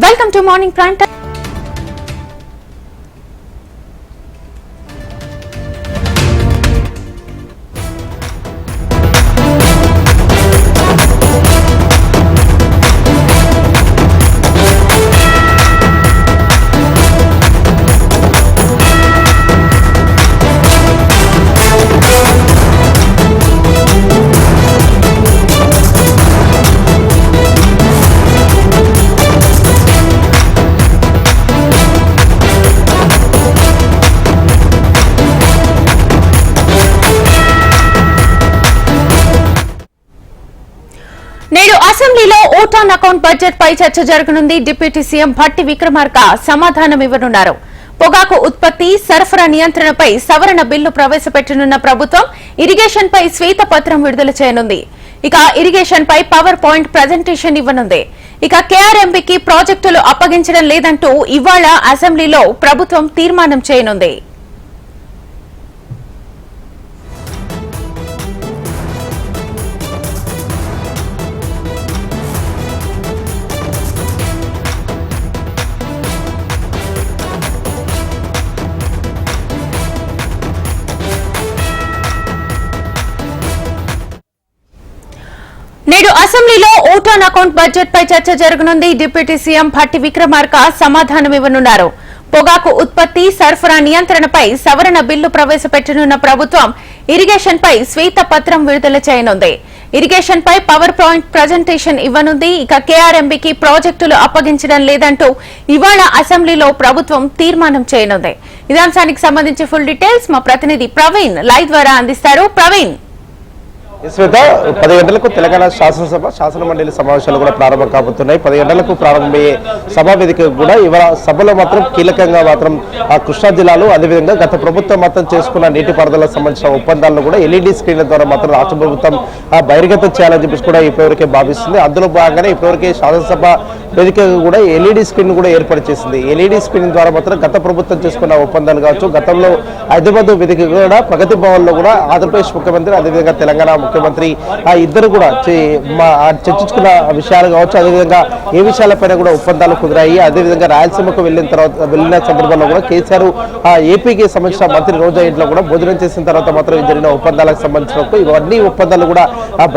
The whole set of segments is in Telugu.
Welcome to Morning Prime Time. నేడు అసెంబ్లీలో ఓట్ ఆన్ అకౌంట్ బడ్జెట్ పై చర్చ జరగనుంది. డిప్యూటీ సీఎం భట్టి విక్రమార్క సమాధానం ఇవ్వనున్నారు. పొగాకు ఉత్పత్తి సరఫరా నియంత్రణపై సవరణ బిల్లు ప్రవేశపెట్టనున్న ప్రభుత్వం ఇరిగేషన్ పై శ్వేతపత్రం విడుదల చేయనుంది. ఇక ఇరిగేషన్ పై పవర్ పాయింట్ ప్రజెంటేషన్ ఇవ్వనుంది. ఇక కేఆర్ఎంబీకి ప్రాజెక్టులు అప్పగించడం లేదంటూ ఇవాళ అసెంబ్లీలో ప్రభుత్వం తీర్మానం చేయనుంది. నేడు అసెంబ్లీలో ఓట్ ఆన్ అకౌంట్ బడ్జెట్ పై చర్చ జరగనుంది. డిప్యూటీ సీఎం భట్టి విక్రమార్క సమాధానం ఇవ్వనున్నారు. పొగాకు ఉత్పత్తి సరఫరా నియంత్రణపై సవరణ బిల్లు ప్రవేశపెట్టనున్న ప్రభుత్వం ఇరిగేషన్ పై శ్వేతపత్రం విడుదల చేయనుంది. ఇరిగేషన్ పై పవర్ పాయింట్ ప్రజెంటేషన్ ఇవ్వనుంది. ఇక కేఆర్ఎంబీకి ప్రాజెక్టులు అప్పగించడం లేదంటూ ఇవాళ అసెంబ్లీలో ప్రభుత్వం తీర్మానం చేయనుంది. ఇదే అంశానికి సంబంధించి ఫుల్ డీటెయిల్స్ మా ప్రతినిధి ప్రవీణ్ లైవ్ ద్వారా అందిస్తారు. ప్రవీణ్, 10 గంటలకు తెలంగాణ శాసనసభ శాసన మండలి సమావేశాలు కూడా ప్రారంభం కాబోతున్నాయి. 10 గంటలకు ప్రారంభమయ్యే సభా వేదిక కూడా ఇవాళ సభలో మాత్రం కీలకంగా మాత్రం కృష్ణా జిల్లాలో అదేవిధంగా గత ప్రభుత్వం మాత్రం చేసుకున్న నీటిపారుదలకు సంబంధించిన ఒప్పందాలను కూడా ఎల్ఈడి స్క్రీన్ల ద్వారా మాత్రం రాష్ట్ర ప్రభుత్వం బహిర్గతం చేయాలని చెప్పేసి కూడా ఇప్పటివరకే భావిస్తుంది. అందులో భాగంగానే ఇప్పటివరకే శాసనసభ వేదిక కూడా ఎల్ఈడి స్క్రీన్ కూడా ఏర్పాటు చేసింది. ఎల్ఈడి స్క్రీన్ ద్వారా మాత్రం గత ప్రభుత్వం చేసుకున్న ఒప్పందాలు కావచ్చు, గతంలో హైదరాబాద్ వేదిక కూడా ప్రగతి భవన్ లో కూడా ఆంధ్రప్రదేశ్ ముఖ్యమంత్రి అదేవిధంగా తెలంగాణ ముఖ్యమంత్రి ఇద్దరు కూడా చర్చించుకున్న విషయాలు కావచ్చు, అదేవిధంగా ఏ విషయాలపైన కూడా ఒప్పందాలు కుదిరాయి. అదేవిధంగా రాయలసీమకు వెళ్ళిన సందర్భంలో కూడా కేసీఆర్ ఏపీకి సంబంధించిన మంత్రి రోజా ఇంట్లో కూడా భోజనం చేసిన తర్వాత మాత్రం జరిగిన ఒప్పందాలకు సంబంధించిన ఇవన్నీ ఒప్పందాలు కూడా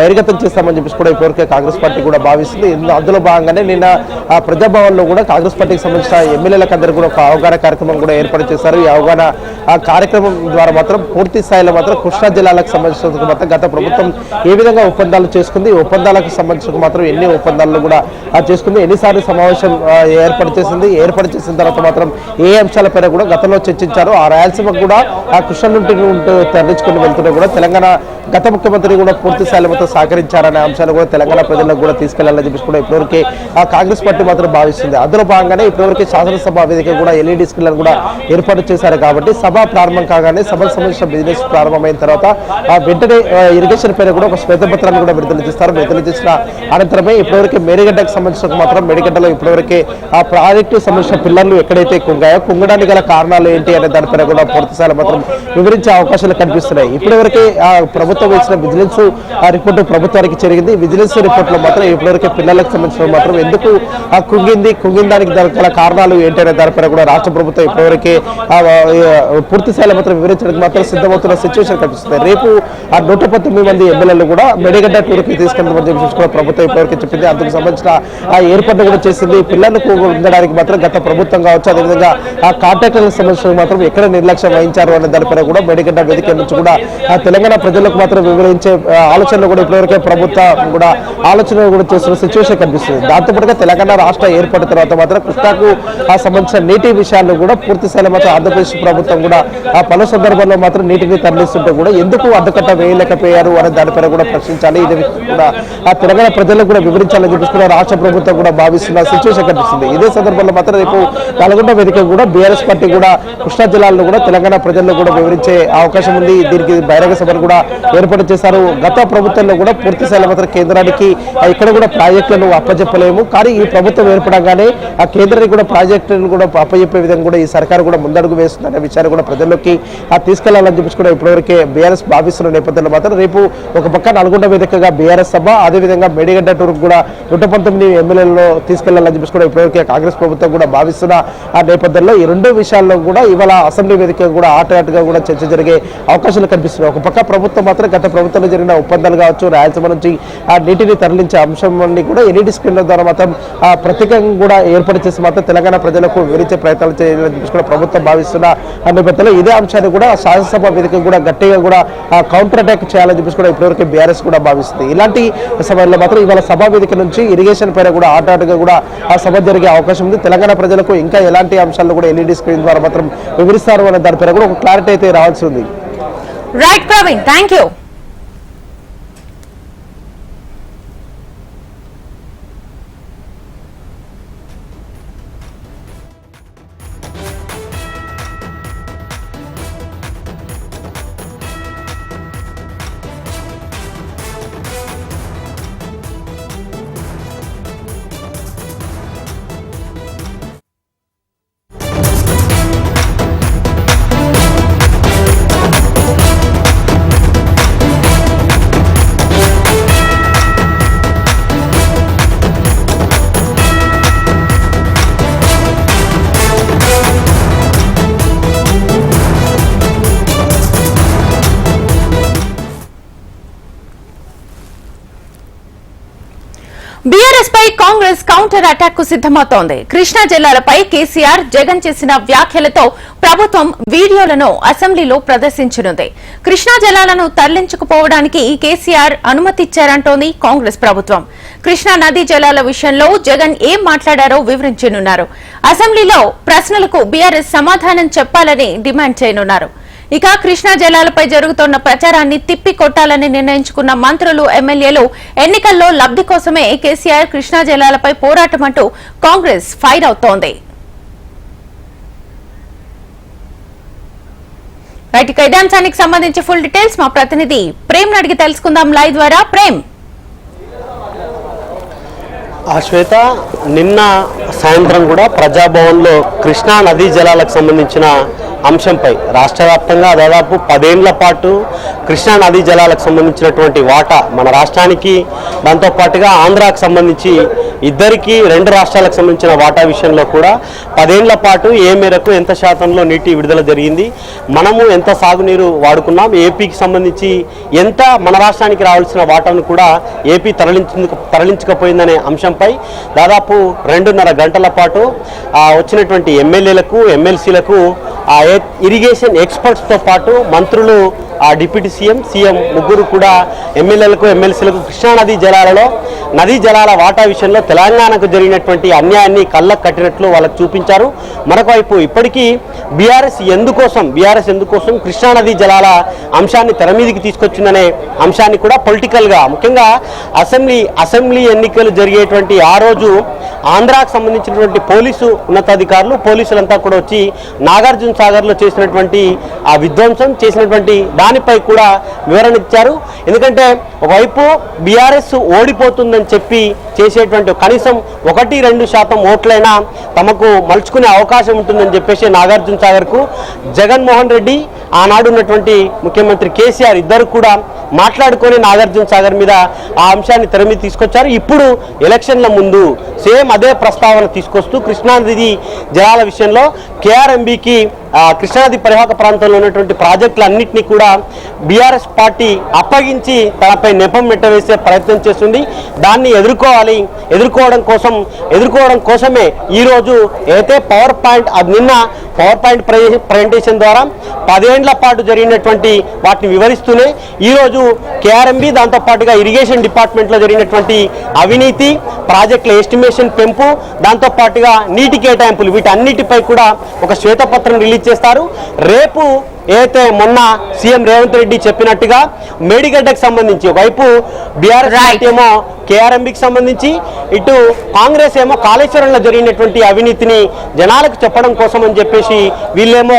బహిర్గతం చేస్తామని చెప్పేసి కూడా ఇప్పటివరకే కాంగ్రెస్ పార్టీ కూడా భావిస్తుంది. అందులో భాగంగానే నిన్న ప్రజాభవన్ లో కూడా కాంగ్రెస్ పార్టీకి సంబంధించిన ఎమ్మెల్యేలకు అందరూ కూడా ఒక అవగాహన కార్యక్రమం కూడా ఏర్పాటు చేశారు. ఈ అవగాహన కార్యక్రమం ద్వారా మాత్రం పూర్తి స్థాయిలో మాత్రం కృష్ణా జిల్లాలకు సంబంధించిన మాత్రం గత ప్రభుత్వం ఏ విధంగా ఒప్పందాలు చేసుకుంది, ఒప్పందాలకు సంబంధించిన మాత్రం ఎన్ని ఒప్పందాలు కూడా చేసుకుంది, ఎన్నిసార్లు సమావేశం ఏర్పాటు చేసిన తర్వాత మాత్రం ఏ అంశాలపైన కూడా గతంలో చర్చించారు. ఆ రాయలసీమకు కూడా ఆ కృష్ణ నుండి తరలించుకుని వెళ్తుంటే కూడా తెలంగాణ గత ముఖ్యమంత్రి కూడా పూర్తి స్థాయిలో మొత్తం సహకరించారనే అంశాలు కూడా తెలంగాణ ప్రజలకు కూడా తీసుకెళ్లాలని చెప్పేసి కూడా ఇప్పటివరకే కాంగ్రెస్ పార్టీ మాత్రం భావిస్తుంది. అందులో భాగంగానే ఇప్పటివరకే శాసనసభ వేదిక కూడా ఎల్ఈడి స్క్రీన్లను కూడా ఏర్పాటు చేశారు. కాబట్టి సభ ప్రారంభం కాగానే సభకు సంబంధించిన బిజినెస్ ప్రారంభమైన తర్వాత వెంటనే ఇరిగేషన్ పైన కూడా ఒక శ్వేతపత్రాన్ని కూడా విడుదల చేస్తారు. విడుదల చేసిన అనంతరమే ఇప్పటివరకే మేడిగడ్డకు సంబంధించిన మాత్రం మేడిగడ్డలో ఇప్పటివరకే ఆ ప్రాజెక్టు సంబంధించిన పిల్లర్లు ఎక్కడైతే కుంగాయో కుంగడానికి గల కారణాలు ఏంటి అనే దానిపైన కూడా పూర్తి స్థాయిలో మాత్రం వివరించే అవకాశాలు కనిపిస్తున్నాయి. ఇప్పటివరకే ప్రభుత్వం ఇచ్చిన విజిలెన్స్ రిపోర్టు ప్రభుత్వానికి జరిగింది. విజిలెన్స్ రిపోర్ట్ లో మాత్రం ఇప్పటివరకే పిల్లలకు సంబంధించిన మాత్రం ఎందుకు కుంగిన దానికి గల కారణాలు ఏంటి అనే దానిపైన కూడా రాష్ట్ర ప్రభుత్వం ఇప్పటివరకే పూర్తి స్థాయిలో మాత్రం వివరించడానికి మాత్రం సిద్ధమవుతున్న సిచ్యువేషన్ కనిపిస్తుంది. రేపు 119 మంది ఎమ్మెల్యేలు కూడా మేడిగడ్డ టూర్కి తీసుకెళ్తామని చెప్పి కూడా ప్రభుత్వం ఇప్పటివరకు చెప్పింది. అందుకు సంబంధించిన ఏర్పాటు కూడా చేసింది. పిల్లలకు ఉండడానికి మాత్రం గత ప్రభుత్వం కావచ్చు, అదేవిధంగా ఆ కాంట్రాక్టర్లకు సంబంధించిన మాత్రం ఎక్కడ నిర్లక్ష్యం వహించారు అనే దానిపైన కూడా మేడిగడ్డ వేదిక నుంచి కూడా తెలంగాణ ప్రజలకు మాత్రం వివరించే ఆలోచనలు కూడా ఇప్పటివరకే ప్రభుత్వం కూడా ఆలోచనలు కూడా చేస్తున్న సిచ్యువేషన్ కనిపిస్తుంది. దాంతోపాటుగా తెలంగాణ రాష్ట్ర ఏర్పడిన తర్వాత మాత్రం కృష్ణాకు సంబంధించిన నీటి విషయాల్లో కూడా పూర్తి స్థాయిలో మాత్రం ఆంధ్రప్రదేశ్ ప్రభుత్వం కూడా పలు సందర్భాల్లో మాత్రం నీటిని తరలిస్తుంటే కూడా ఎందుకు అడ్డుకట్ట వేయలేకపోయారు అనే దానిపైన కూడా ప్రశ్నించాలి. ఇది కూడా తెలంగాణ ప్రజలకు కూడా వివరించాలని చెప్పి కూడా రాష్ట్ర ప్రభుత్వం కూడా భావిస్తున్న సిచ్యువేషన్ కనిపిస్తుంది. ఇదే సందర్భంలో మాత్రం రేపు నల్గొండ వేదిక కూడా బీఆర్ఎస్ పార్టీ కూడా కృష్ణా జిల్లాలో కూడా తెలంగాణ ప్రజల్లో కూడా వివరించే అవకాశం ఉంది. దీనికి బహిరంగ సభను కూడా ఏర్పాటు చేశారు. గత ప్రభుత్వంలో కూడా పూర్తి స్థాయిలో మాత్రం కేంద్రానికి ఇక్కడ కూడా ప్రాజెక్టులను అప్పచెప్పలేము, కానీ ఈ ప్రభుత్వం ఏర్పడంగానే ఆ కేంద్రానికి కూడా ప్రాజెక్టులను కూడా అప్పచెప్పే విధంగా కూడా ఈ సర్కారు కూడా ముందడుగు వేస్తుందనే విషయాన్ని కూడా ప్రజల్లోకి తీసుకెళ్లాలని చెప్పి కూడా ఇప్పటివరకే బీఆర్ఎస్ భావిస్తున్న నేపథ్యంలో మాత్రం రేపు ఒక పక్క నల్గొండ వేదికగా బీఆర్ఎస్ సభ, అదేవిధంగా మేడిగడ్డ టూర్కు కూడా 119 ఎమ్మెల్యేలలో తీసుకెళ్లాలని చెప్పేసి కూడా ఇప్పటివరకు కాంగ్రెస్ ప్రభుత్వం కూడా భావిస్తున్న ఆ నేపథ్యంలో ఈ రెండు విషయాల్లో కూడా ఇవాళ అసెంబ్లీ వేదిక కూడా ఆటగా కూడా చర్చ జరిగే అవకాశాలు కనిపిస్తున్నాయి. ఒక పక్క ప్రభుత్వం మాత్రం గత ప్రభుత్వంలో జరిగిన ఒప్పందాలు కావచ్చు, రాయలసీమ నుంచి ఆ నీటిని తరలించే అంశం అన్ని కూడా ఎల్ఈడి స్క్రీన్ల ద్వారా మాత్రం ప్రత్యేకంగా కూడా ఏర్పాటు చేసి మాత్రం తెలంగాణ ప్రజలకు వివరించే ప్రయత్నాలు చేయాలని చెప్పేసి కూడా ప్రభుత్వం భావిస్తున్న నేపథ్యంలో ఇదే అంశాన్ని కూడా శాసనసభ వేదిక కూడా గట్టిగా కూడా కౌంటర్ అటాక్ చేయాలని చెప్పేసి కూడా ఇప్పటివరకు బీఆర్ఎస్ కూడా భావిస్తుంది. ఇలాంటి సమయంలో మాత్రం ఇవాళ సభా వేదిక నుంచి ఇరిగేషన్ పైన కూడా ఆటగా కూడా ఆ సభ జరిగే అవకాశం ఉంది. తెలంగాణ ప్రజలకు ఇంకా ఎలాంటి అంశాలను కూడా ఎల్ఈడి స్క్రీన్ ద్వారా మాత్రం వివరిస్తారు అనే దానిపైన కూడా ఒక క్లారిటీ అయితే రావాల్సి ఉంది. Right Praveen, thank you. BRS పై కాంగ్రెస్ కౌంటర్ అటాక్ కు సిద్దమవుతోంది. కృష్ణా జిల్లాలపై కేసీఆర్, జగన్ చేసిన వ్యాఖ్యలతో ప్రభుత్వం వీడియోలను అసెంబ్లీలో ప్రదర్శించనుంది. కృష్ణా జలాలను తరలించుకుపోవడానికి కేసీఆర్ అనుమతిచ్చారంటోంది కాంగ్రెస్ ప్రభుత్వం. కృష్ణా నదీ జలాల విషయంలో జగన్ ఏం మాట్లాడారో వివరించనున్నారు. అసెంబ్లీలో ప్రశ్నలకు బీఆర్ఎస్ సమాధానం చెప్పాలని డిమాండ్ చేయనున్నారు. ఇక కృష్ణా జలాలపై జరుగుతున్న ప్రచారాన్ని తిప్పికొట్టాలని నిర్ణయించుకున్న మంత్రులు, ఎమ్మెల్యేలు ఎన్నికల్లో లబ్ధి కోసమే కేసీఆర్ కృష్ణా జలాలపై పోరాటమంటూ కాంగ్రెస్ ఫైర్ అవుతోంది. రైట్, ఇక ఇదే అంశానికి సంబంధించి ఫుల్ డీటెయిల్స్ మా ప్రతినిధి ప్రేమ్ అడిగి తెలుసుకుందాం లైవ్ ద్వారా. ప్రేమ్. శ్వేత, నిన్న సాయంత్రం కూడా ప్రజాభవన్లో కృష్ణా నదీ జలాలకు సంబంధించిన అంశంపై రాష్ట్ర వ్యాప్తంగా దాదాపు 10 ఏళ్ల పాటు కృష్ణా నదీ జలాలకు సంబంధించినటువంటి వాటా మన రాష్ట్రానికి, దాంతోపాటుగా ఆంధ్రాకు సంబంధించి ఇద్దరికి 2 రాష్ట్రాలకు సంబంధించిన వాటా విషయంలో కూడా 10 ఏళ్ల పాటు ఏ మేరకు ఎంత శాతంలో నీటి విడుదల జరిగింది, మనము ఎంత సాగునీరు వాడుకున్నాం, ఏపీకి సంబంధించి ఎంత మన రాష్ట్రానికి రావాల్సిన వాటాను కూడా ఏపీ తరలించకపోయిందనే అంశంపై దాదాపు 2.5 గంటల పాటు వచ్చినటువంటి ఎమ్మెల్యేలకు, ఎమ్మెల్సీలకు, ఇరిగేషన్ ఎక్స్పర్ట్స్తో పాటు మంత్రులు, డిప్యూటీ సీఎం ముగ్గురు కూడా ఎమ్మెల్యేలకు, ఎమ్మెల్సీలకు కృష్ణానదీ జలాలలో నదీ జలాల వాటా విషయంలో తెలంగాణకు జరిగినటువంటి అన్యాయాన్ని కళ్ళకు కట్టినట్లు వాళ్ళకు చూపించారు. మరొక వైపు ఇప్పటికీ బీఆర్ఎస్ ఎందుకోసం కృష్ణానదీ జలాల అంశాన్ని తెర మీదికి తీసుకొచ్చిందనే అంశాన్ని కూడా పొలిటికల్గా, ముఖ్యంగా అసెంబ్లీ ఎన్నికలు జరిగేటువంటి ఆ రోజు ఆంధ్రాకు సంబంధించినటువంటి పోలీసులంతా కూడా వచ్చి నాగార్జున సాగర్లో చేసినటువంటి ఆ విధ్వంసం చేసినటువంటి దానిపై కూడా వివరణ ఇచ్చారు. ఎందుకంటే ఒకవైపు బీఆర్ఎస్ ఓడిపోతుందని చెప్పి చేసేటువంటి కనీసం 1-2% ఓట్లైనా తమకు మలుచుకునే అవకాశం ఉంటుందని చెప్పేసి నాగార్జున సాగర్కు జగన్మోహన్ రెడ్డి, ఆనాడు ఉన్నటువంటి ముఖ్యమంత్రి కేసీఆర్ ఇద్దరు కూడా మాట్లాడుకొని నాగార్జున సాగర్ మీద ఆ అంశాన్ని తెర మీద తీసుకొచ్చారు. ఇప్పుడు ఎలక్షన్ల ముందు సేమ్ అదే ప్రస్తావన తీసుకొస్తూ కృష్ణానది జలాల విషయంలో కేఆర్ఎంబీకి కృష్ణానది పరివాహక ప్రాంతంలో ఉన్నటువంటి ప్రాజెక్టులన్నింటినీ కూడా బీఆర్ఎస్ పార్టీ అప్పగించి తనపై నెపం మెట్టవేసే ప్రయత్నం చేస్తుంది. దాన్ని ఎదుర్కోవడం కోసమే ఈరోజు అయితే నిన్న పవర్ పాయింట్ ప్రజెంటేషన్ ద్వారా 10 ఏళ్ల పాటు జరిగినటువంటి వాటిని వివరిస్తూనే ఈరోజు కేఆర్ఎంబీ, దాంతోపాటుగా ఇరిగేషన్ డిపార్ట్మెంట్లో జరిగినటువంటి అవినీతి, ప్రాజెక్టుల ఎస్టిమేషన్ పెంపు, దాంతోపాటుగా నీటి కేటాయింపులు, వీటన్నిటిపై కూడా ఒక శ్వేతపత్రం రిలీజ్ చేస్తారు. రేపు ఏదైతే మొన్న సీఎం రేవంత్ రెడ్డి చెప్పినట్టుగా మేడిగడ్డకు సంబంధించి ఒకవైపు బీఆర్ఎస్ పార్టీ ఏమో కేఆర్ఎంబీకి సంబంధించి, ఇటు కాంగ్రెస్ ఏమో కాళేశ్వరంలో జరిగినటువంటి అవినీతిని జనాలకు చెప్పడం కోసం అని చెప్పేసి వీళ్ళేమో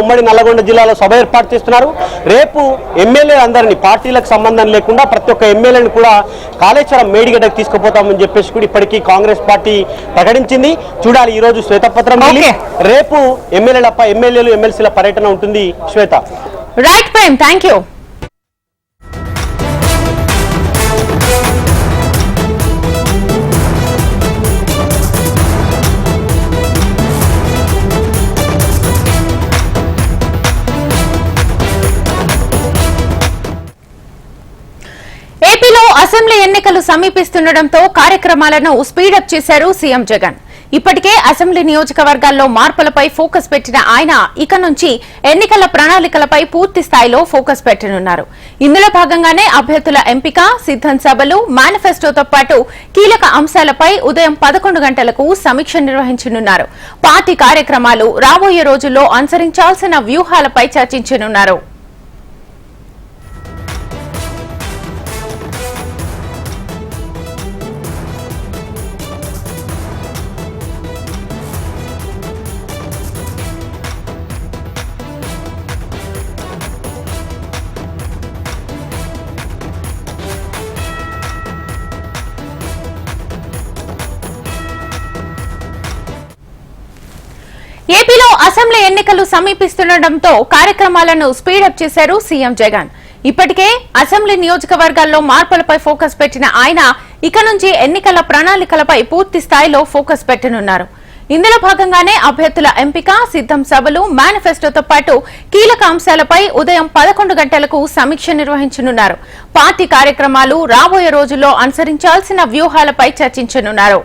ఉమ్మడి నల్లగొండ జిల్లాలో సభ ఏర్పాటు చేస్తున్నారు. రేపు ఎమ్మెల్యేలందరినీ, పార్టీలకు సంబంధం లేకుండా ప్రతి ఒక్క ఎమ్మెల్యేని కూడా కాళేశ్వరం మేడిగడ్డకు తీసుకుపోతామని చెప్పేసి కూడా ఇప్పటికీ కాంగ్రెస్ పార్టీ ప్రకటించింది. చూడాలి, ఈరోజు శ్వేతపత్రం, రేపు ఎమ్మెల్యేలు, ఎమ్మెల్సీల పర్యటన ఉంటుంది. Shweta. Right Prem, thank you. Assembly ఎన్నికలు సమీపిస్తుండటంతో కార్యక్రమాలను స్పీడప్ చేశారు సీఎం జగన్. ఇప్పటికే అసెంబ్లీ నియోజకవర్గాల్లో మార్పులపై ఫోకస్ పెట్టిన ఆయన ఇక నుంచి ఎన్నికల ప్రణాళికలపై పూర్తి స్థాయిలో ఫోకస్ పెట్టనున్నారు. ఇందులో భాగంగానే అభ్యర్థుల ఎంపిక, సిద్ధం సభలు, మేనిఫెస్టోతో పాటు కీలక అంశాలపై ఉదయం 11 గంటలకు సమీక్ష నిర్వహించనున్నారు. పార్టీ కార్యక్రమాలు, రాబోయే రోజుల్లో అనుసరించాల్సిన వ్యూహాలపై చర్చించనున్నారు. ఏపీలో అసెంబ్లీ ఎన్నికలు సమీపిస్తుండటంతో కార్యక్రమాలను స్పీడప్ చేశారు సీఎం జగన్. ఇప్పటికే అసెంబ్లీ నియోజకవర్గాల్లో మార్పులపై ఫోకస్ పెట్టిన ఆయన ఇక నుంచి ఎన్నికల ప్రణాళికలపై పూర్తి స్థాయిలో ఫోకస్ పెట్టనున్నారు. ఇందులో భాగంగానే అభ్యర్థుల ఎంపిక, సిద్ధం సభలు, మేనిఫెస్టోతో పాటు కీలక అంశాలపై ఉదయం 11 గంటలకు సమీక్ష నిర్వహించనున్నారు. పార్టీ కార్యక్రమాలు, రాబోయే రోజుల్లో అనుసరించాల్సిన వ్యూహాలపై చర్చించనున్నారు.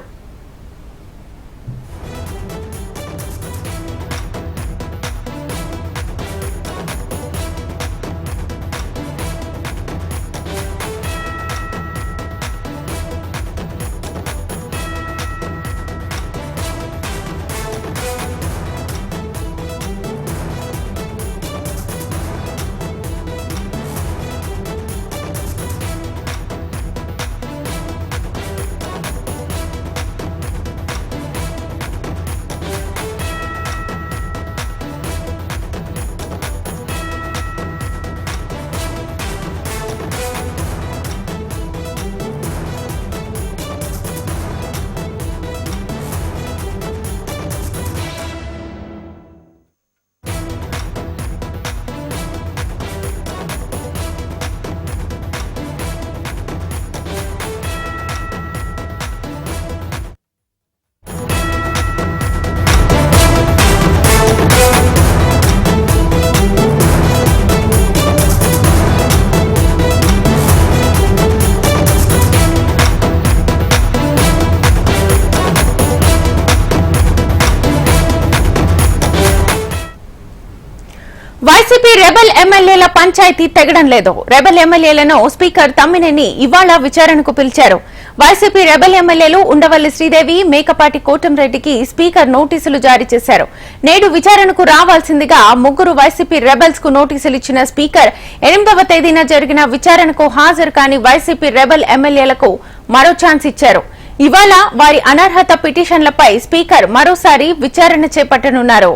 వైసీపీ రెబెల్ ఎమ్మెల్యేల పంచాయతీ తెగడం లేదు. రెబెల్ ఎమ్మెల్యేలను స్పీకర్ తమ్మినేని ఇవాళ విచారణకు పిలిచారు. వైసీపీ రెబెల్ ఎమ్మెల్యేలు ఉండవల్లి శ్రీదేవి, మేకపాటి కోటంరెడ్డికి స్పీకర్ నోటీసులు జారీ చేశారు. నేడు విచారణకు రావాల్సిందిగా 3 వైసీపీ రెబెల్స్ కు నోటీసులు ఇచ్చిన స్పీకర్ 8వ తేదీన జరిగిన విచారణకు హాజరు కాని వైసీపీ రెబెల్ ఎమ్మెల్యేలకు మరో ఛాన్స్ ఇచ్చారు. ఇవాళ వారి అనర్హత పిటిషన్లపై స్పీకర్ మరోసారి విచారణ చేపట్టనున్నారు.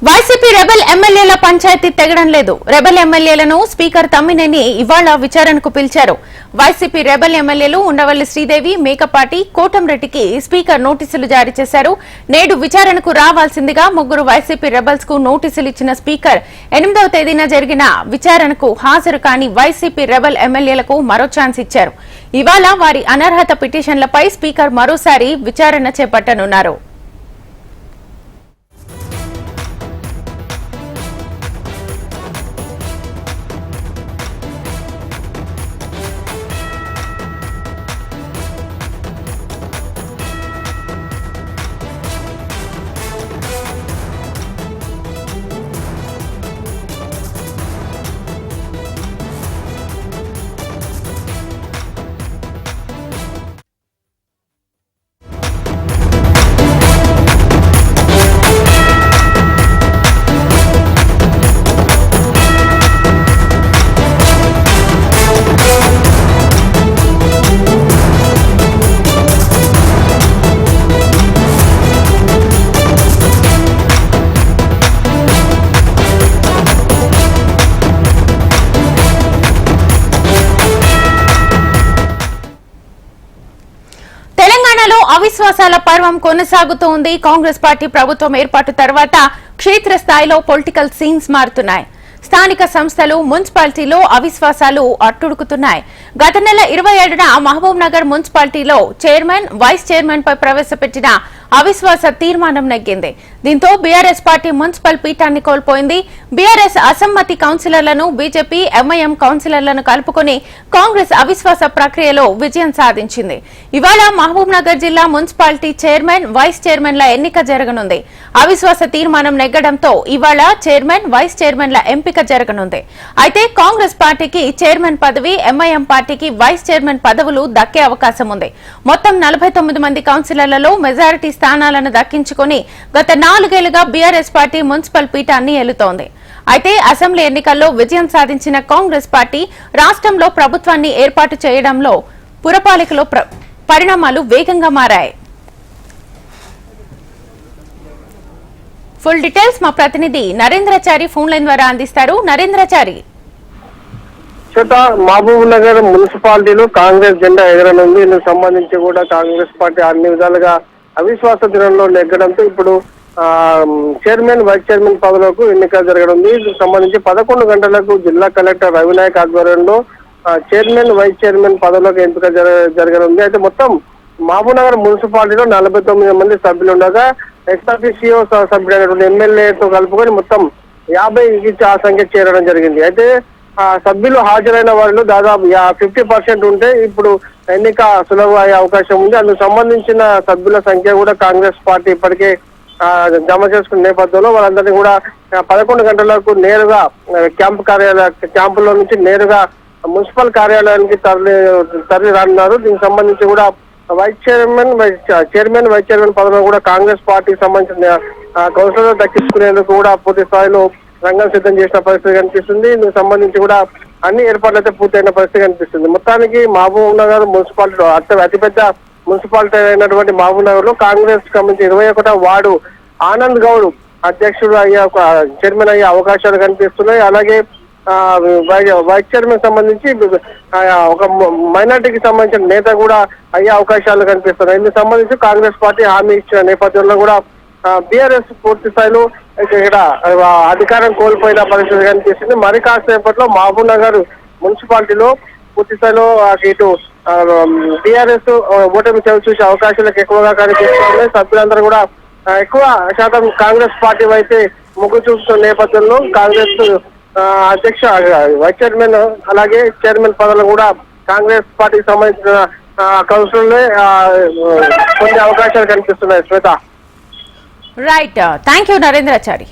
వైసీపీ రెబెల్ ఎమ్మెల్యేల పంచాయతీ తెగడం లేదు. రెబెల్ ఎమ్మెల్యేలను స్పీకర్ తమ్మినేని ఇవాళ విచారణకు పిలిచారు. వైసీపీ రెబెల్ ఎమ్మెల్యేలు ఉండవల్లి శ్రీదేవి, మేకపాటి కోటంరెడ్డికి స్పీకర్ నోటీసులు జారీ చేశారు. నేడు విచారణకు రావాల్సిందిగా 3 వైసీపీ రెబెల్స్ కు నోటీసులు ఇచ్చిన స్పీకర్ 8వ తేదీన జరిగిన విచారణకు హాజరు కాని వైసీపీ రెబెల్ ఎమ్మెల్యేలకు మరో ఛాన్స్ ఇచ్చారు. ఇవాళ వారి అనర్హత పిటిషన్లపై స్పీకర్ మరోసారి విచారణ చేపట్టనున్నారు. అవిశ్వాసాల పర్వం కొనసాగుతూ ఉంది. కాంగ్రెస్ పార్టీ ప్రభుత్వం ఏర్పాటు తర్వాత క్షేత్రస్థాయిలో పొలిటికల్ సీన్స్ మారుతున్నాయి. స్థానిక సంస్థలు, మున్సిపాలిటీలో అవిశ్వాసాలు అట్టుడుకుతున్నాయి. గత నెల 27న మహబూబ్ నగర్ మున్సిపాలిటీలో చైర్మన్, వైస్ చైర్మన్ పై ప్రవేశపెట్టిన అవిశ్వాస తీర్మానం నెగ్గింది. దీంతో బీఆర్ఎస్ పార్టీ మున్సిపల్ పీఠాన్ని కోల్పోయింది. బీఆర్ఎస్ అసమ్మతి కౌన్సిలర్లను, బీజేపీ, ఎంఐఎం కౌన్సిలర్లను కలుపుకుని కాంగ్రెస్ అవిశ్వాస ప్రక్రియలో విజయం సాధించింది. ఇవాళ మహబూబ్ నగర్ జిల్లా మున్సిపాలిటీ చైర్మన్, వైస్ చైర్మన్ల ఎన్నిక జరగనుంది. అవిశ్వాస తీర్మానం నెగ్గడంతో ఇవాళ చైర్మన్, వైస్ చైర్మన్ల ఎంపిక జరగనుంది. అయితే కాంగ్రెస్ పార్టీకి చైర్మన్ పదవి, ఎంఐఎం పార్టీకి వైస్ చైర్మన్ పదవులు దక్కే అవకాశం ఉంది. మొత్తం 49 మంది కౌన్సిలర్లలో మెజారిటీ స్థానాలను దక్కించుకుని గత 4 ఏళ్లుగా బీఆర్ఎస్ పార్టీ మున్సిపల్ పీఠాన్ని ఏలుతోంది. అయితే అసెంబ్లీ ఎన్నికల్లో విజయం సాధించిన కాంగ్రెస్ పార్టీ రాష్ట్రంలో ప్రభుత్వాన్ని ఏర్పాటు చేయడంలో పురపాలికలో పరిణామాలు వేగంగా మారాయి. ఫుల్ డీటెయిల్స్ మా ప్రతినిధి నరేంద్రచారి ఫోన్ లైన్ ద్వారా అందిస్తారు. నరేంద్రచారి, మహబూబ్ నగర్ మున్సిపాలిటీలో కాంగ్రెస్ జెండా ఎగరనుంది. ఇందుకు సంబంధించి కూడా కాంగ్రెస్ పార్టీ అన్ని విధాలుగా అవిశ్వాస దినంలో నెగ్గడంతో ఇప్పుడు చైర్మన్, వైస్ చైర్మన్ పదవులకు ఎన్నిక జరగనుంది. ఇందుకు సంబంధించి 11 గంటలకు జిల్లా కలెక్టర్ రవినాయక్ ఆధ్వర్యంలో చైర్మన్, వైస్ చైర్మన్ పదవులకు ఎంపిక జరగనుంది. అయితే మొత్తం మహబూబ్ నగర్ మున్సిపాలిటీలో 49 మంది సభ్యులు ఉండగా ఎక్స్ఆర్టీసీఓ సభ్యుడైనటువంటి ఎమ్మెల్యేతో కలుపుకొని మొత్తం 50కి ఆ సంఖ్య చేరడం జరిగింది. అయితే సభ్యులు హాజరైన వారిలో దాదాపు 50% ఉంటే ఇప్పుడు ఎన్నిక సులభం అయ్యే అవకాశం ఉంది. అందుకు సంబంధించిన సభ్యుల సంఖ్య కూడా కాంగ్రెస్ పార్టీ ఇప్పటికే జమ చేసుకున్న నేపథ్యంలో వాళ్ళందరినీ కూడా 11 గంటలకు నేరుగా క్యాంపులో నుంచి నేరుగా మున్సిపల్ కార్యాలయానికి తరలి రానున్నారు. దీనికి సంబంధించి కూడా చైర్మన్, వైస్ చైర్మన్ పదవులను కూడా కాంగ్రెస్ పార్టీకి సంబంధించిన కౌన్సిలర్ దక్కించుకునేందుకు కూడా పూర్తి స్థాయిలో రంగం సిద్ధం చేసిన పరిస్థితి కనిపిస్తుంది. ఇందుకు సంబంధించి కూడా అన్ని ఏర్పాట్లు అయితే పూర్తయిన పరిస్థితి కనిపిస్తుంది. మొత్తానికి మహబూబ్ నగర్ మున్సిపాలిటీలో అతిపెద్ద మున్సిపాలిటీ అయినటువంటి మహబూబ్ నగర్ లో కాంగ్రెస్ సంబంధించి 21వ వార్డు ఆనంద్ గౌడ్ అధ్యక్షుడు చైర్మన్ అయ్యే అవకాశాలు కనిపిస్తున్నాయి. అలాగే వైస్ చైర్మన్ సంబంధించి ఒక మైనార్టీకి సంబంధించిన నేత కూడా అయ్యే అవకాశాలు కనిపిస్తున్నాయి. ఇందుకు సంబంధించి కాంగ్రెస్ పార్టీ హామీ ఇచ్చిన నేపథ్యంలో కూడా బీఆర్ఎస్ పూర్తి స్థాయిలో ఇక్కడ అధికారం కోల్పోయిన పరిస్థితి కనిపిస్తుంది. మరి కాసేపట్లో మహబూబ్ నగర్ మున్సిపాలిటీలో పూర్తి స్థాయిలో ఇటు బీఆర్ఎస్ ఓటమి చూసే అవకాశాలకు ఎక్కువగా కనిపిస్తున్నాయి. సభ్యులందరూ కూడా ఎక్కువ శాతం కాంగ్రెస్ పార్టీ వైపే మొగ్గు చూపుతున్న నేపథ్యంలో కాంగ్రెస్ అధ్యక్ష, వైస్ చైర్మన్ అలాగే చైర్మన్ పదవులు కూడా కాంగ్రెస్ పార్టీకి సంబంధించిన కౌన్సిలర్లే పొందే అవకాశాలు కనిపిస్తున్నాయి. శ్వేత, రైట్, థ్యాంక్ యూ నరేంద్రచారి.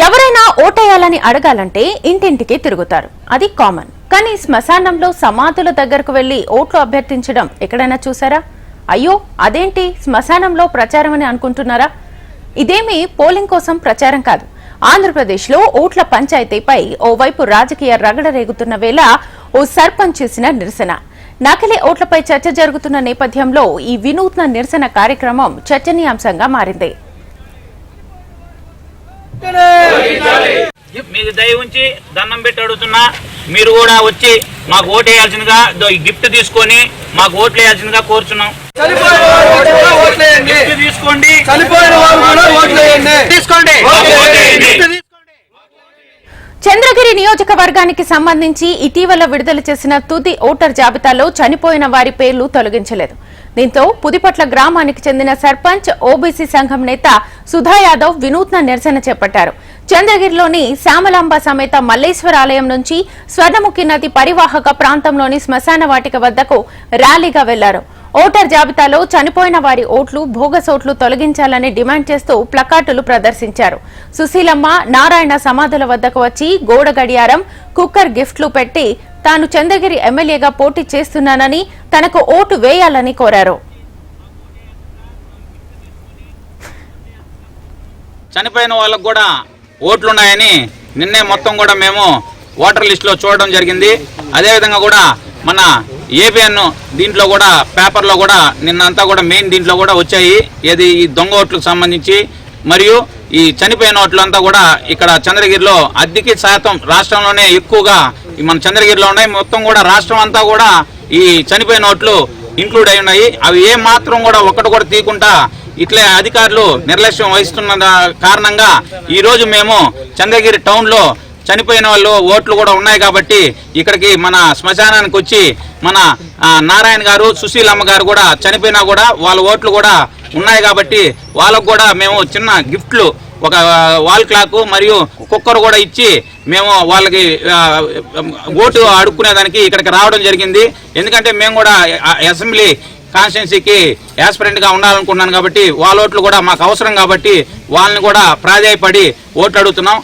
ఎవరైనా ఓటేయాలని అడగాలంటే ఇంటింటికి తిరుగుతారు, అది కామన్. కానీ శ్మశానంలో సమాధుల దగ్గరకు వెళ్లి ఓట్లు అభ్యర్థించడం ఎక్కడైనా చూసారా? అయ్యో అదేంటి శ్మశానంలో ప్రచారం అని అనుకుంటున్నారా? ఇదేమీ పోలింగ్ కోసం ప్రచారం కాదు. ఆంధ్రప్రదేశ్లో ఓట్ల పంచాయతీపై ఓవైపు రాజకీయ రగడ రేగుతున్న వేళ ఓ సర్పంచ్ చేసిన నిరసన. నకిలీ ఓట్లపై చర్చ జరుగుతున్న నేపథ్యంలో ఈ వినూత్న నిరసన కార్యక్రమం చర్చనీయాంశంగా మారింది. మీకు దయ ఉంచి దండం పెట్టి అడుగుతున్నా, మీరు కూడా వచ్చి మాకు ఓటు వేయాల్సిందిగా గిఫ్ట్ తీసుకొని మాకు ఓట్లు వేయాల్సిందిగా కోరుచున్నాం. చంద్రగిరి నియోజకవర్గానికి సంబంధించి ఇటీవల విడుదల చేసిన తుది ఓటర్ జాబితాలో చనిపోయిన వారి పేర్లు తొలగించలేదు. దీంతో పుదిపట్ల గ్రామానికి చెందిన సర్పంచ్, ఓబీసీ సంఘం నేత సుధా యాదవ్ వినూత్న నిరసన చేపట్టారు. చంద్రగిరిలోని శ్యామలాంబ సమేత మల్లేశ్వర ఆలయం నుంచి స్వర్ణముఖి నది పరివాహక ప్రాంతంలోని శ్మశాన వాటిక వద్దకు ర్యాలీగా వెళ్లారు. ఓటర్ జాబితాలో చనిపోయిన వారి ఓట్లు, బోగస్ ఓట్లు తొలగించాలని డిమాండ్ చేస్తూ ప్లకార్డులు ప్రదర్శించారు. సుశీలమ్మ, నారాయణ సమాధుల వద్దకు వచ్చి గోడ గడియారం, కుక్కర్ గిఫ్ట్లు పెట్టి తాను చంద్రగిరి ఎమ్మెల్యేగా పోటీ చేస్తున్నానని, తనకు ఓటు వేయాలని కోరారు. చనిపోయిన వాళ్ళకు కూడా ఓట్లున్నాయని నిన్నే మొత్తం కూడా మేము ఓటర్ లిస్టులో చూడడం జరిగింది. అదేవిధంగా కూడా మన ఏబిఎన్ దీంట్లో కూడా పేపర్లో కూడా నిన్నంతా కూడా మెయిన్ దీంట్లో కూడా వచ్చాయి. ఏది ఈ దొంగ ఓట్లకు సంబంధించి మరియు ఈ చనిపోయిన ఓట్లంతా కూడా ఇక్కడ చంద్రగిరిలో అధిక శాతం రాష్ట్రంలోనే ఎక్కువగా మన చంద్రగిరిలో ఉన్నాయి. మొత్తం కూడా రాష్ట్రం అంతా కూడా ఈ చనిపోయిన ఓట్లు ఇంక్లూడ్ అయి ఉన్నాయి. అవి ఏ మాత్రం కూడా ఒక్కటి కూడా తీయకుండా ఇట్లే అధికారులు నిర్లక్ష్యం వహిస్తున్న కారణంగా ఈ రోజు మేము చంద్రగిరి టౌన్ లో చనిపోయిన వాళ్ళు ఓట్లు కూడా ఉన్నాయి కాబట్టి ఇక్కడికి మన శ్మశానానికి వచ్చి మన నారాయణ గారు సుశీలమ్మ గారు కూడా చనిపోయినా కూడా వాళ్ళ ఓట్లు కూడా ఉన్నాయి కాబట్టి వాళ్ళకు కూడా మేము చిన్న గిఫ్ట్లు ఒక వాల్ క్లాక్ మరియు కుక్కర్ కూడా ఇచ్చి మేము వాళ్ళకి ఓటు అడుక్కునేదానికి ఇక్కడికి రావడం జరిగింది. ఎందుకంటే మేము కూడా అసెంబ్లీ కాన్స్టిట్యున్సీకి యాస్పిరెంట్ గా ఉండాలనుకున్నాను కాబట్టి వాళ్ళ ఓట్లు కూడా మాకు అవసరం కాబట్టి వాళ్ళని కూడా ప్రాధాయపడి ఓట్లు అడుగుతున్నాం.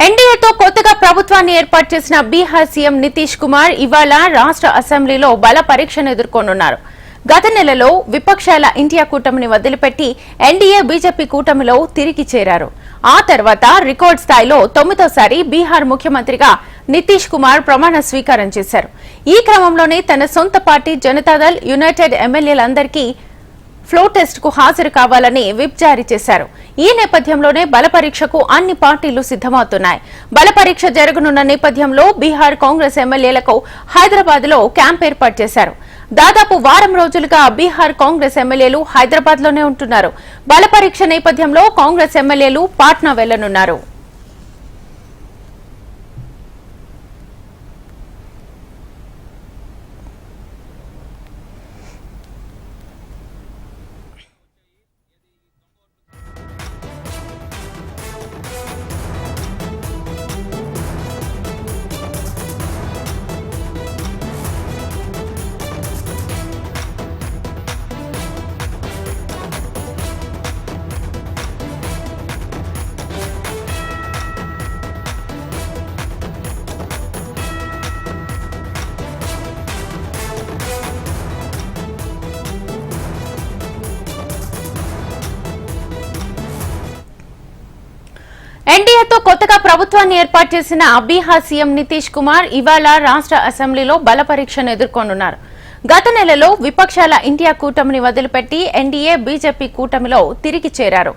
ఎన్డీఏతో కొత్తగా ప్రభుత్వాన్ని ఏర్పాటు చేసిన బీహార్ సీఎం నితీష్ కుమార్ ఇవాళ రాష్ట్ర అసెంబ్లీలో బల పరీక్షను ఎదుర్కొనున్నారు. గత నెలలో విపక్షాల ఇండియా కూటమిని వదిలిపెట్టి ఎన్డీఏ బీజేపీ కూటమిలో తిరిగి చేరారు. ఆ తర్వాత రికార్డు స్థాయిలో 9వ బీహార్ ముఖ్యమంత్రిగా నితీష్ కుమార్ ప్రమాణ స్వీకారం చేశారు. ఈ క్రమంలోనే తన సొంత పార్టీ జనతాదళ్ యునైటెడ్ ఎమ్మెల్యేలందరికీ ఫ్లోర్ టెస్ట్ కు హాజరు కావాలని విప్ జారీ చేశారు. ఈ నేపథ్యంలోనే బలపరీక్షకు అన్ని పార్టీలు సిద్దమవుతున్నాయి. బలపరీక్ష జరగనున్న నేపథ్యంలో బీహార్ కాంగ్రెస్ ఎమ్మెల్యేలకు హైదరాబాద్ లో క్యాంప్ ఏర్పాటు చేశారు. దాదాపు వారం రోజులుగా బీహార్ కాంగ్రెస్ ఎమ్మెల్యేలు హైదరాబాద్ లోనే ఉంటున్నారు. బలపరీక్ష నేపథ్యంలో కాంగ్రెస్ ఎమ్మెల్యేలు పాట్నా వెళ్లనున్నారు. ఎన్డీఏతో కొత్తగా ప్రభుత్వాన్ని ఏర్పాటు చేసిన బీహార్ సీఎం నితీష్ కుమార్ ఇవాళ రాష్ట్ర అసెంబ్లీలో బల పరీక్షను ఎదుర్కొనున్నారు. గత నెలలో విపక్షాల ఇండియా కూటమిని వదిలిపెట్టి ఎన్డీఏ బీజేపీ కూటమిలో తిరిగి చేరారు.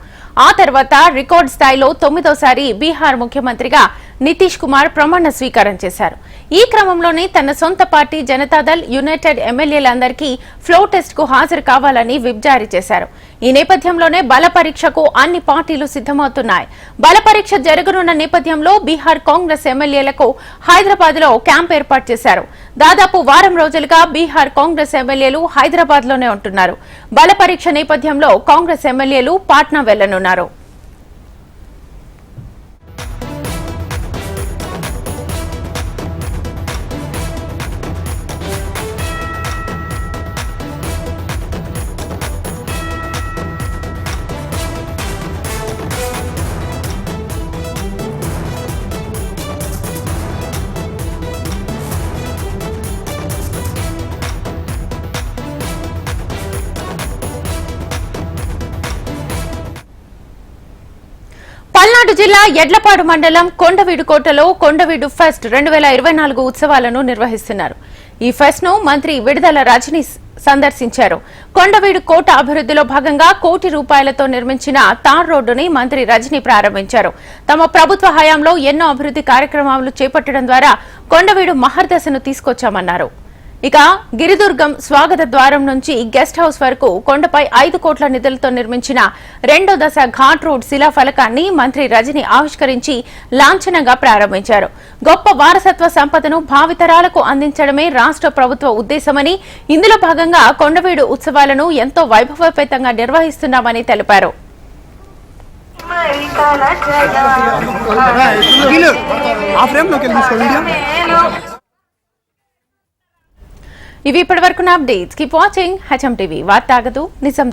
ఆ తర్వాత రికార్డు స్థాయిలో 9వ బీహార్ ముఖ్యమంత్రిగా నితీష్ కుమార్ ప్రమాణ స్వీకారం చేశారు. ఈ క్రమంలోనే తన సొంత పార్టీ జనతాదళ్ యునైటెడ్ ఎమ్మెల్యేలందరికీ ఫ్లోర్ టెస్ట్ కు హాజరు కావాలని విప్ జారీ చేశారు. ఈ నేపథ్యంలోనే బల పరీక్షకు అన్ని పార్టీలు సిద్దమవుతున్నాయి. బల పరీక్ష జరగనున్న నేపథ్యంలో బీహార్ కాంగ్రెస్ ఎమ్మెల్యేలకు హైదరాబాద్ లో క్యాంప్ ఏర్పాటు చేశారు. దాదాపు వారం రోజులుగా బీహార్ కాంగ్రెస్ ఎమ్మెల్యేలు హైదరాబాద్ లోనే ఉంటున్నారు. బల పరీక్ష నేపథ్యంలో కాంగ్రెస్ ఎమ్మెల్యేలు పాట్నా వెళ్లనున్నారు. పల్నాడు జిల్లా ఎడ్లపాడు మండలం కొండవీడుకోటలో కొండవీడు ఫెస్ట్ 2024 ఉత్సవాలను నిర్వహిస్తున్నారు. ఈ ఫెస్ట్ ను మంత్రి విడుదల రజని సందర్శించారు. కొండవీడు కోట అభివృద్ధిలో భాగంగా ₹1 కోటితో నిర్మించిన తార్ రోడ్డుని మంత్రి రజని ప్రారంభించారు. తమ ప్రభుత్వ హయాంలో ఎన్నో అభివృద్ధి కార్యక్రమాలు చేపట్టడం ద్వారా కొండవీడు మహర్దశను తీసుకొచ్చామన్నారు. ఇక గిరిదుర్గం స్వాగత ద్వారం నుంచి గెస్ట్ హౌస్ వరకు కొండపై 5 కోట్ల నిధులతో నిర్మించిన 2వ దశ ఘాట్ రోడ్ శిలాఫలకాన్ని మంత్రి రజని ఆవిష్కరించి లాంఛనంగా ప్రారంభించారు. గొప్ప వారసత్వ సంపదను భావితరాలకు అందించడమే రాష్ట్ర ప్రభుత్వ ఉద్దేశమని, ఇందులో భాగంగా కొండవీడు ఉత్సవాలను ఎంతో వైభవోపేతంగా నిర్వహిస్తున్నామని తెలిపారు. ఇవి ఇప్పటివరకు updates. Keep watching HM TV. వార్త ఆగదు, నిజం